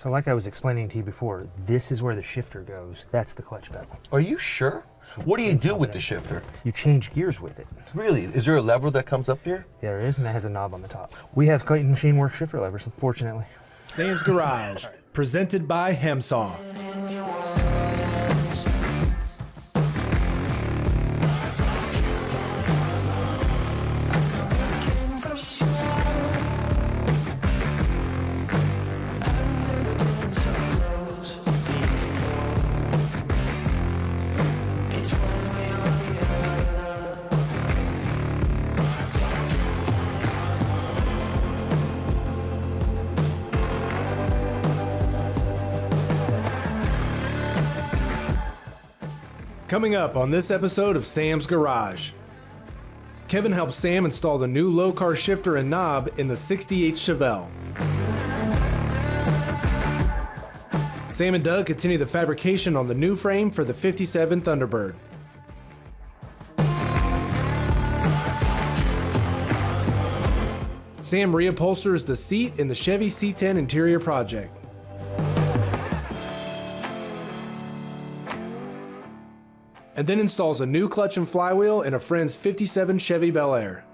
So like I was explaining to you before, this is where the shifter goes. That's the clutch pedal. Are you sure? What do you do with the shifter? You change gears with it. Really? Is there a lever that comes up here? Yeah, there is, and it has a knob on the top. We have Clayton Machine Works shifter levers, fortunately. Sam's Garage, presented by HEM Saw. Coming up on this episode of Sam's Garage, Kevin helps Sam install the new Lokar shifter and knob in the '68 Chevelle. Sam and Doug continue the fabrication on the new frame for the '57 Thunderbird. Sam reupholsters the seat in the Chevy C10 interior project. And then installs a new clutch and flywheel in a friend's '57 Chevy Bel Air.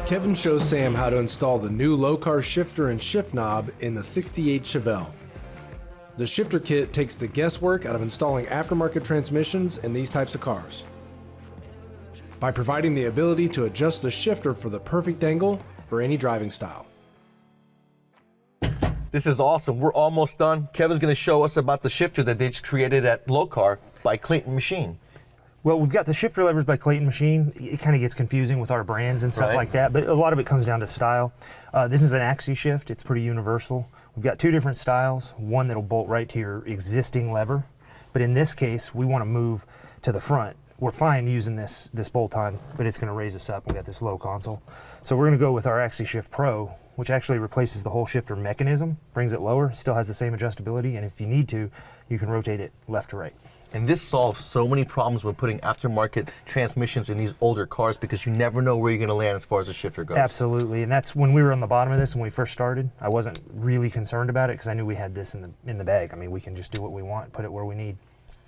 Kevin shows Sam how to install the new Lokar shifter and shift knob in the '68 Chevelle. The shifter kit takes the guesswork out of installing aftermarket transmissions in these types of cars by providing the ability to adjust the shifter for the perfect angle for any driving style. This is awesome. We're almost done. Kevin's going to show us about the shifter that they just created at Lokar by Clayton Machine. Well, we've got the shifter levers by Clayton Machine. It kind of gets confusing with our brands and stuff like that, but a lot of it comes down to style. This is an axis shift. It's pretty universal. We've got two different styles, one that'll bolt right to your existing lever, but in this case, we want to move to the front. We're fine using this bolt on, but it's going to raise us up. We got this low console. So we're going to go with our Axis Shift Pro, which actually replaces the whole shifter mechanism, brings it lower, still has the same adjustability, and if you need to, you can rotate it left to right. And this solves so many problems when putting aftermarket transmissions in these older cars because you never know where you're going to land as far as the shifter goes. Absolutely, and that's when we were on the bottom of this when we first started. I wasn't really concerned about it because I knew we had this in the bag. I mean, we can just do what we want, put it where we need.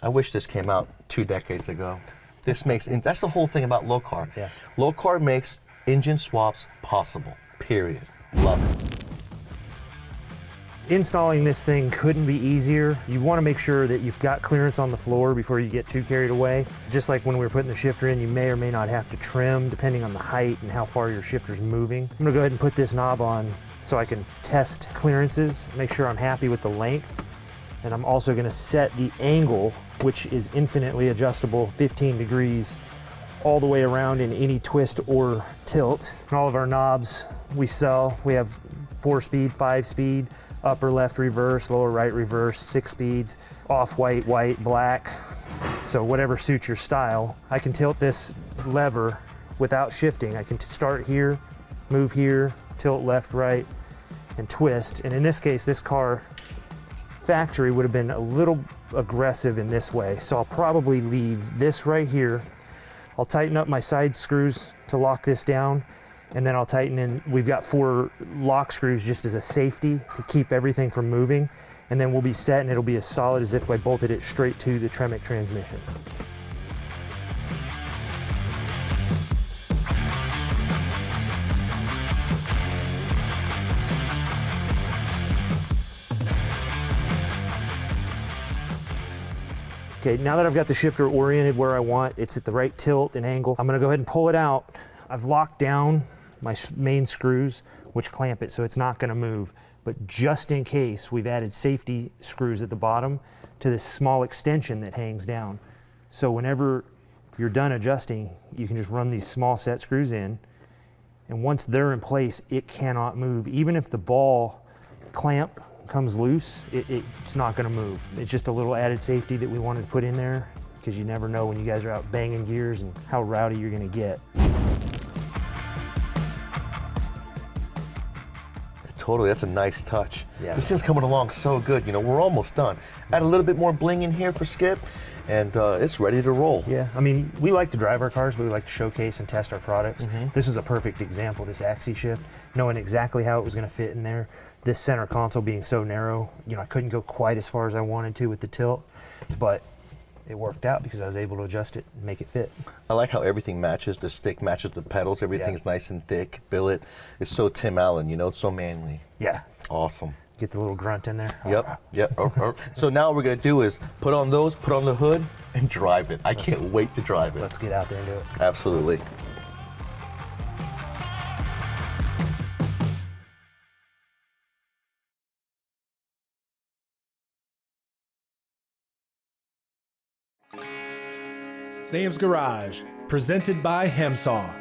I wish this came out 2 decades ago. This makes, and that's the whole thing about Lokar. Yeah. Lokar makes engine swaps possible, period. Love it. Installing this thing couldn't be easier. You want to make sure that you've got clearance on the floor before you get too carried away. Just like when we were putting the shifter in, you may or may not have to trim depending on the height and how far your shifter's moving. I'm gonna go ahead and put this knob on so I can test clearances, make sure I'm happy with the length. And I'm also gonna set the angle, which is infinitely adjustable, 15 degrees, all the way around in any twist or tilt. And all of our knobs we sell, we have 4-speed, 5-speed, upper left reverse, lower right reverse, 6 speeds, off-white, white, black. So whatever suits your style. I can tilt this lever without shifting. I can start here, move here, tilt left, right, and twist. And in this case, this car factory would have been a little aggressive in this way. So I'll probably leave this right here. I'll tighten up my side screws to lock this down, and then I'll tighten in, we've got 4 lock screws just as a safety to keep everything from moving, and then we'll be set and it'll be as solid as if I bolted it straight to the Tremec transmission. Okay, now that I've got the shifter oriented where I want, it's at the right tilt and angle, I'm gonna go ahead and pull it out. I've locked down my main screws, which clamp it so it's not gonna move. But just in case, we've added safety screws at the bottom to this small extension that hangs down. So whenever you're done adjusting, you can just run these small set screws in, and once they're in place, it cannot move. Even if the ball clamp comes loose, it's not gonna move. It's just a little added safety that we wanted to put in there because you never know when you guys are out banging gears and how rowdy you're gonna get. totally. That's a nice touch. Yeah. This thing's coming along so good. You know, we're almost done. Add a little bit more bling in here for Skip, and it's ready to roll. Yeah, I mean, we like to drive our cars, but we like to showcase and test our products. This is a perfect example, this axis shift, knowing exactly how it was going to fit in there. This center console being so narrow, you know, I couldn't go quite as far as I wanted to with the tilt, but it worked out because I was able to adjust it and make it fit. I like how everything matches. The stick matches the pedals. Everything's nice and thick. Billet. It's so Tim Allen, you know, it's so manly. Yeah. Awesome. Get the little grunt in there. Yep. So now what we're going to do is put on those, put on the hood, and drive it. I can't wait to drive it. Let's get out there and do it. Absolutely. Sam's Garage, presented by HEM Saw.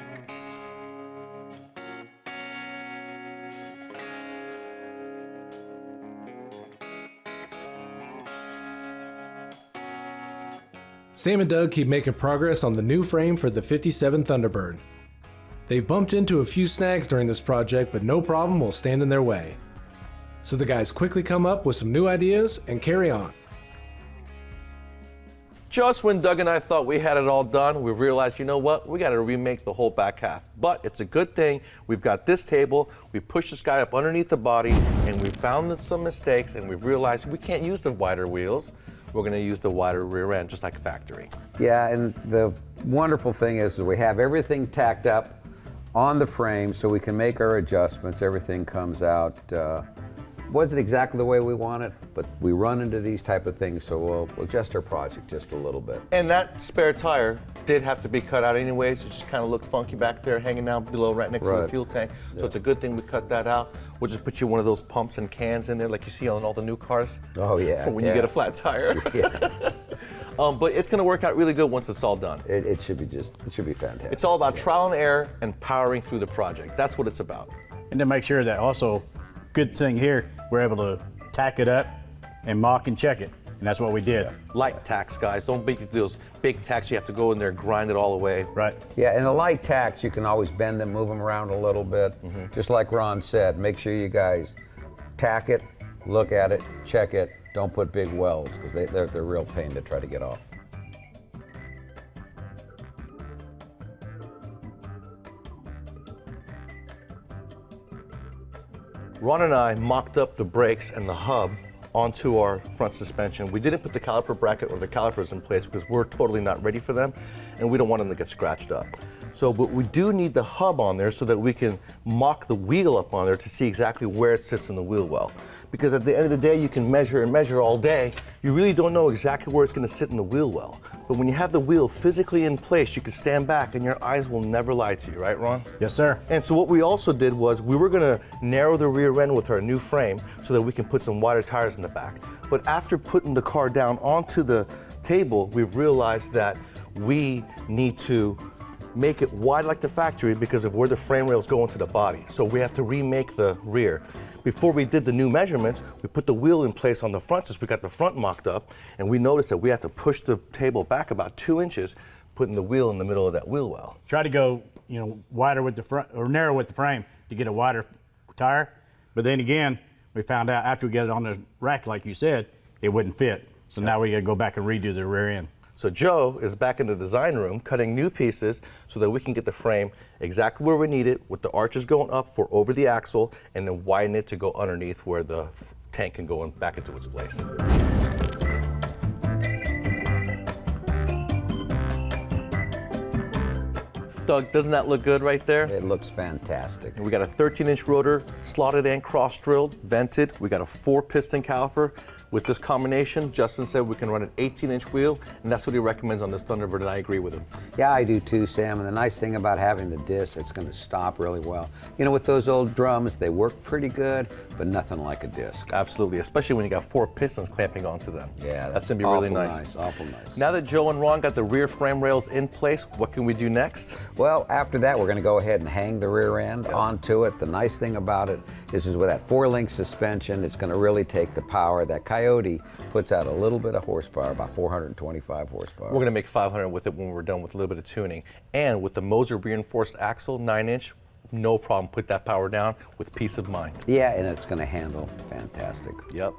Sam and Doug keep making progress on the new frame for the 57 Thunderbird. They've bumped into a few snags during this project, but no problem will stand in their way. So the guys quickly come up with some new ideas and carry on. Just when Doug and I thought we had it all done, we realized, you know what, we got to remake the whole back half. But it's a good thing. We've got this table, we pushed this guy up underneath the body, and we found some mistakes, and we've realized we can't use the wider wheels. We're going to use the wider rear end, just like factory. Yeah, and the wonderful thing is that we have everything tacked up on the frame so we can make our adjustments. Everything comes out. Wasn't exactly the way we want it, but we run into these type of things, so we'll adjust our project just a little bit. And that spare tire did have to be cut out anyways. It just kind of looked funky back there, hanging down below right next to the fuel tank. So it's a good thing we cut that out. We'll just put you one of those pumps and cans in there like you see on all the new cars. Oh yeah. For when you get a flat tire. Yeah. But it's going to work out really good once it's all done. It should be fantastic. It's all about trial and error and powering through the project. That's what it's about. And to make sure that also, good thing here, we're able to tack it up and mock and check it. And that's what we did. Light tacks, guys. Don't make those big tacks. You have to go in there and grind it all away. Right. Yeah, and the light tacks, you can always bend them, move them around a little bit. Just like Ron said, make sure you guys tack it, look at it, check it. Don't put big welds because they're a real pain to try to get off. Ron and I mocked up the brakes and the hub onto our front suspension. We didn't put the caliper bracket or the calipers in place because we're totally not ready for them and we don't want them to get scratched up. So, but we do need the hub on there so that we can mock the wheel up on there to see exactly where it sits in the wheel well. Because at the end of the day, you can measure and measure all day. You really don't know exactly where it's going to sit in the wheel well. But when you have the wheel physically in place, you can stand back and your eyes will never lie to you, right, Ron? Yes, sir. And so what we also did was we were going to narrow the rear end with our new frame so that we can put some wider tires in the back. But after putting the car down onto the table, we've realized that we need to make it wide like the factory because of where the frame rails go into the body. So we have to remake the rear. Before we did the new measurements, we put the wheel in place on the front since we got the front mocked up, and we noticed that we had to push the table back about 2 inches, putting the wheel in the middle of that wheel well. Try to go, wider with the front or narrow with the frame to get a wider tire. But then again, we found out after we got it on the rack, like you said, it wouldn't fit. So now we got to go back and redo the rear end. So Joe is back in the design room cutting new pieces so that we can get the frame exactly where we need it with the arches going up for over the axle and then widen it to go underneath where the tank can go back into its place. Doug, doesn't that look good right there? It looks fantastic. We got a 13-inch rotor, slotted and cross-drilled, vented. We got a 4-piston caliper. With this combination, Justin said we can run an 18-inch wheel, and that's what he recommends on this Thunderbird, and I agree with him. Yeah, I do too, Sam. And the nice thing about having the disc, it's going to stop really well. With those old drums, they work pretty good, but nothing like a disc. Absolutely, especially when you got 4 pistons clamping onto them. Yeah, that's going to be really nice. Awful nice. Now that Joe and Ron got the rear frame rails in place, what can we do next? Well, after that, we're going to go ahead and hang the rear end onto it. The nice thing about it is with that 4-link suspension, it's going to really take the power. That Coyote puts out a little bit of horsepower, about 425 horsepower. We're going to make 500 with it when we're done with a little bit of tuning. And with the Moser reinforced axle, 9-inch, no problem. Put that power down with peace of mind. Yeah, and it's going to handle fantastic. Yep.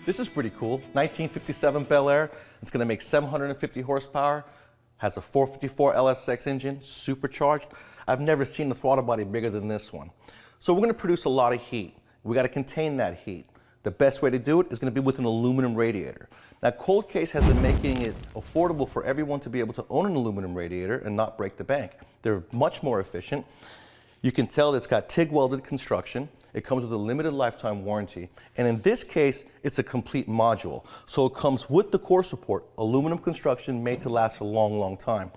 This is pretty cool. 1957 Bel Air. It's going to make 750 horsepower. Has a 454 LSX engine, supercharged. I've never seen a throttle body bigger than this one. So we're going to produce a lot of heat. We got to contain that heat. The best way to do it is going to be with an aluminum radiator. Now, Cold Case has been making it affordable for everyone to be able to own an aluminum radiator and not break the bank. They're much more efficient. You can tell it's got TIG welded construction. It comes with a limited lifetime warranty. And in this case, it's a complete module. So it comes with the core support, aluminum construction made to last a long, long time.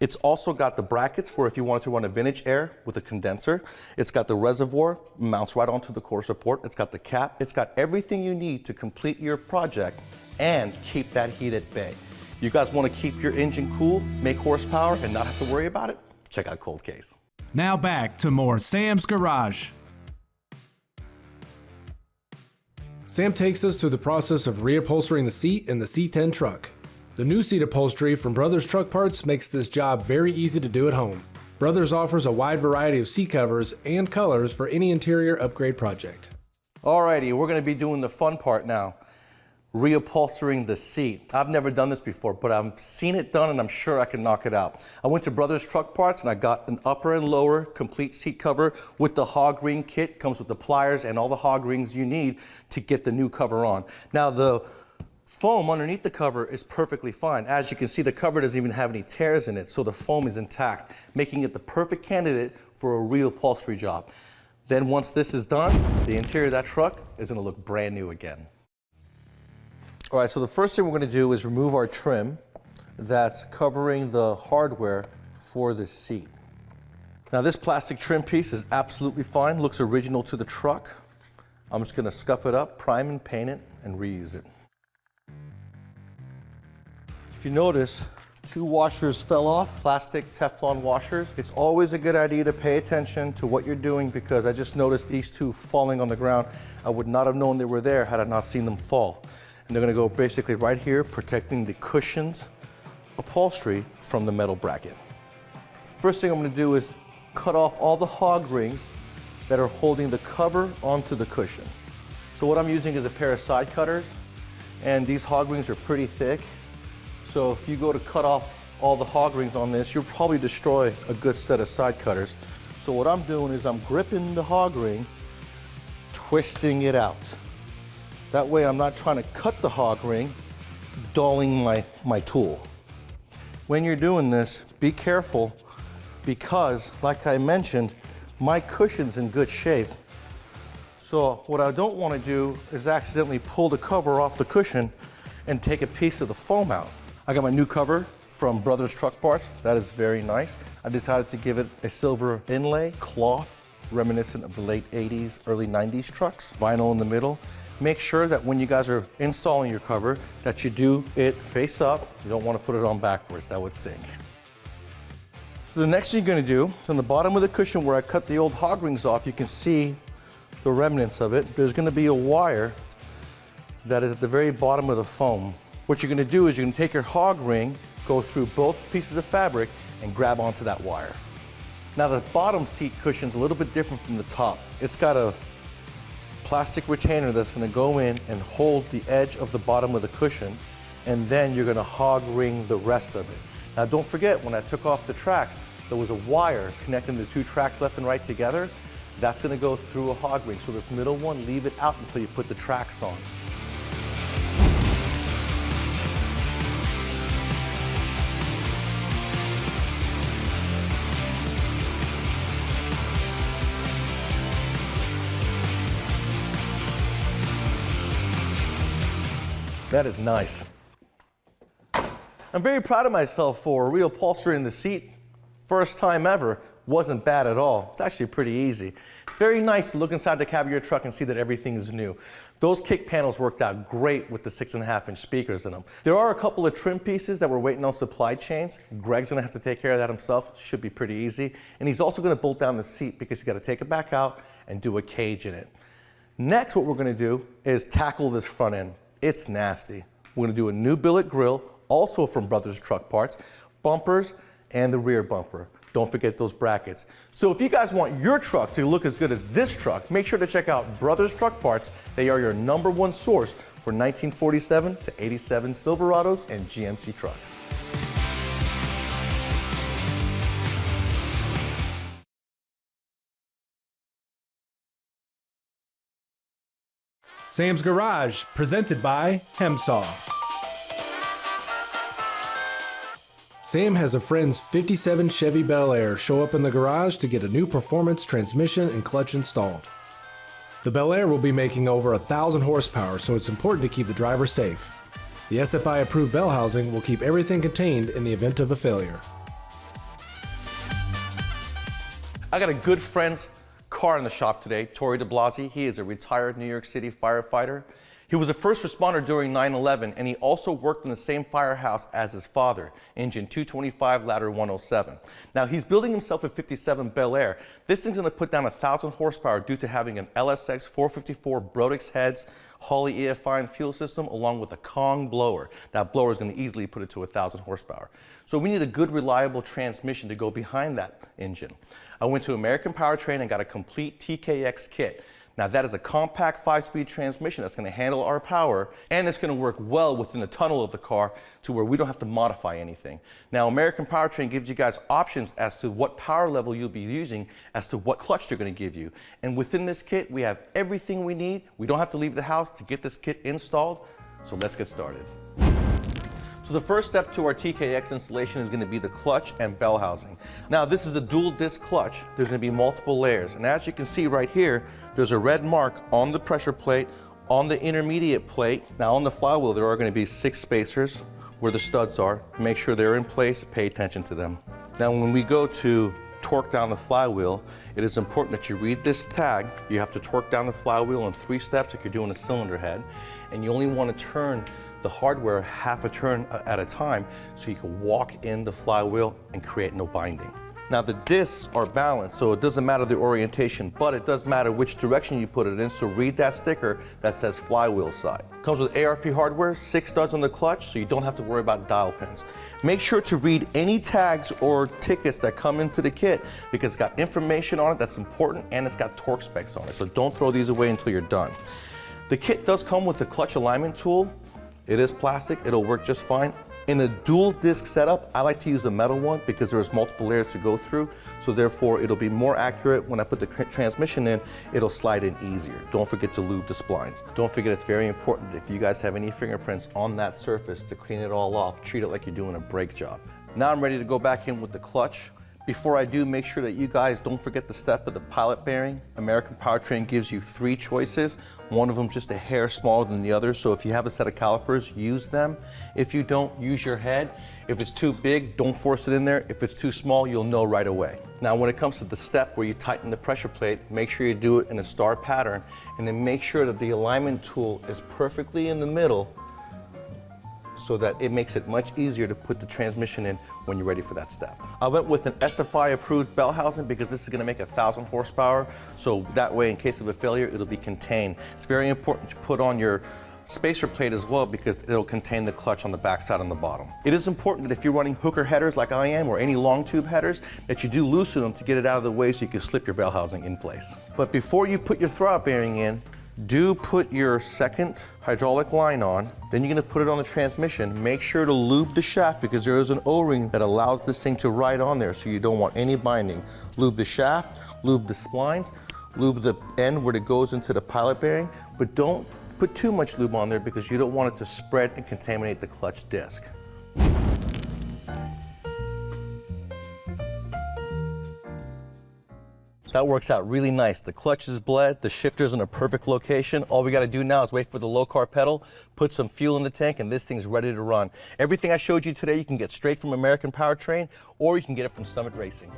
It's also got the brackets for if you wanted to run a vintage air with a condenser. It's got the reservoir, mounts right onto the core support. It's got the cap. It's got everything you need to complete your project and keep that heat at bay. You guys want to keep your engine cool, make horsepower, and not have to worry about it? Check out Cold Case. Now back to more Sam's Garage. Sam takes us through the process of reupholstering the seat in the C10 truck. The new seat upholstery from Brothers Truck Parts makes this job very easy to do at home. Brothers offers a wide variety of seat covers and colors for any interior upgrade project. Alrighty, we're going to be doing the fun part now. Reupholstering the seat. I've never done this before, but I've seen it done and I'm sure I can knock it out. I went to Brothers Truck Parts and I got an upper and lower complete seat cover with the hog ring kit. Comes with the pliers and all the hog rings you need to get the new cover on. Now the foam underneath the cover is perfectly fine. As you can see, the cover doesn't even have any tears in it, so the foam is intact, making it the perfect candidate for a reupholstery job. Then once this is done, the interior of that truck is going to look brand new again. All right, so the first thing we're going to do is remove our trim that's covering the hardware for the seat. Now this plastic trim piece is absolutely fine, looks original to the truck. I'm just going to scuff it up, prime and paint it, and reuse it. If you notice, 2 washers fell off, plastic Teflon washers. It's always a good idea to pay attention to what you're doing because I just noticed these 2 falling on the ground. I would not have known they were there had I not seen them fall. And they're going to go basically right here, protecting the cushions upholstery from the metal bracket. First thing I'm going to do is cut off all the hog rings that are holding the cover onto the cushion. So what I'm using is a pair of side cutters, and these hog rings are pretty thick. So if you go to cut off all the hog rings on this, you'll probably destroy a good set of side cutters. So what I'm doing is I'm gripping the hog ring, twisting it out. That way I'm not trying to cut the hog ring, dulling my tool. When you're doing this, be careful because, like I mentioned, my cushion's in good shape. So what I don't want to do is accidentally pull the cover off the cushion and take a piece of the foam out. I got my new cover from Brothers Truck Parts. That is very nice. I decided to give it a silver inlay, cloth, reminiscent of the late 80s, early 90s trucks, vinyl in the middle. Make sure that when you guys are installing your cover that you do it face up. You don't want to put it on backwards, that would stink. So the next thing you're going to do is on the bottom of the cushion where I cut the old hog rings off, you can see the remnants of it. There's going to be a wire that is at the very bottom of the foam. What you're going to do is you're going to take your hog ring, go through both pieces of fabric and grab onto that wire. Now the bottom seat cushion is a little bit different from the top. It's got a plastic retainer that's going to go in and hold the edge of the bottom of the cushion, and then you're going to hog ring the rest of it. Now don't forget, when I took off the tracks, there was a wire connecting the 2 tracks left and right together. That's going to go through a hog ring. So this middle one, leave it out until you put the tracks on. That is nice. I'm very proud of myself for reupholstering the seat. First time ever. wasn't bad at all. It's actually pretty easy. It's very nice to look inside the cab of your truck and see that everything is new. Those kick panels worked out great with the 6.5-inch speakers in them. There are a couple of trim pieces that we're waiting on supply chains. Greg's gonna have to take care of that himself. Should be pretty easy. And he's also gonna bolt down the seat because he's gotta take it back out and do a cage in it. Next, what we're gonna do is tackle this front end. It's nasty. We're gonna do a new billet grille, also from Brothers Truck Parts, bumpers, and the rear bumper. Don't forget those brackets. So if you guys want your truck to look as good as this truck, make sure to check out Brothers Truck Parts. They are your #1 source for 1947 to 87 Silverados and GMC trucks. Sam's Garage, presented by HEM Saw. Sam has a friend's 57 Chevy Bel Air show up in the garage to get a new performance transmission and clutch installed. The Bel Air will be making over 1,000 horsepower, so it's important to keep the driver safe. The SFI approved bell housing will keep everything contained in the event of a failure. I got a good friend's car in the shop today, Torrey DeBlasi. He is a retired New York City firefighter. He was a first responder during 9/11, and he also worked in the same firehouse as his father, engine 225, ladder 107. Now, he's building himself a 57 Bel Air. This thing's gonna put down 1,000 horsepower due to having an LSX 454 Brodix heads, Holley EFI and fuel system, along with a Kong blower. That blower is gonna easily put it to 1,000 horsepower. So we need a good, reliable transmission to go behind that engine. I went to American Powertrain and got a complete TKX kit. Now that is a compact 5-speed transmission that's going to handle our power, and it's going to work well within the tunnel of the car to where we don't have to modify anything. Now American Powertrain gives you guys options as to what power level you'll be using, as to what clutch they're going to give you. And within this kit, we have everything we need. We don't have to leave the house to get this kit installed. So let's get started. So the first step to our TKX installation is going to be the clutch and bell housing. Now this is a dual disc clutch. There's going to be multiple layers, and as you can see right here, there's a red mark on the pressure plate, on the intermediate plate. Now on the flywheel there are going to be 6 spacers where the studs are. Make sure they're in place, pay attention to them. Now when we go to torque down the flywheel, it is important that you read this tag. You have to torque down the flywheel in 3 steps like you're doing a cylinder head, and you only want to turn the hardware half a turn at a time so you can walk in the flywheel and create no binding. Now the discs are balanced, so it doesn't matter the orientation, but it does matter which direction you put it in, so read that sticker that says flywheel side. Comes with ARP hardware, 6 studs on the clutch, so you don't have to worry about dial pins. Make sure to read any tags or tickets that come into the kit because it's got information on it that's important and it's got torque specs on it, so don't throw these away until you're done. The kit does come with a clutch alignment tool. It is plastic, it'll work just fine. In a dual disc setup, I like to use a metal one because there's multiple layers to go through, so therefore it'll be more accurate. When I put the transmission in, it'll slide in easier. Don't forget to lube the splines. Don't forget, it's very important if you guys have any fingerprints on that surface to clean it all off. Treat it like you're doing a brake job. Now I'm ready to go back in with the clutch. Before I do, make sure that you guys don't forget the step of the pilot bearing. American Powertrain gives you 3 choices. One of them just a hair smaller than the other, so if you have a set of calipers, use them. If you don't, use your head. If it's too big, don't force it in there. If it's too small, you'll know right away. Now when it comes to the step where you tighten the pressure plate, make sure you do it in a star pattern, and then make sure that the alignment tool is perfectly in the middle so that it makes it much easier to put the transmission in when you're ready for that step. I went with an SFI approved bell housing because this is going to make 1,000 horsepower, so that way in case of a failure it'll be contained. It's very important to put on your spacer plate as well because it'll contain the clutch on the backside and the bottom. It is important that if you're running hooker headers like I am or any long tube headers that you do loosen them to get it out of the way so you can slip your bell housing in place. But before you put your throttle bearing in, do put your second hydraulic line on, then you're going to put it on the transmission. Make sure to lube the shaft because there is an O-ring that allows this thing to ride on there, so you don't want any binding. Lube the shaft, lube the splines, lube the end where it goes into the pilot bearing, but don't put too much lube on there because you don't want it to spread and contaminate the clutch disc. That works out really nice. The clutch is bled, the shifter's in a perfect location. All we gotta do now is wait for the Lokar pedal, put some fuel in the tank, and this thing's ready to run. Everything I showed you today, you can get straight from American Powertrain, or you can get it from Summit Racing.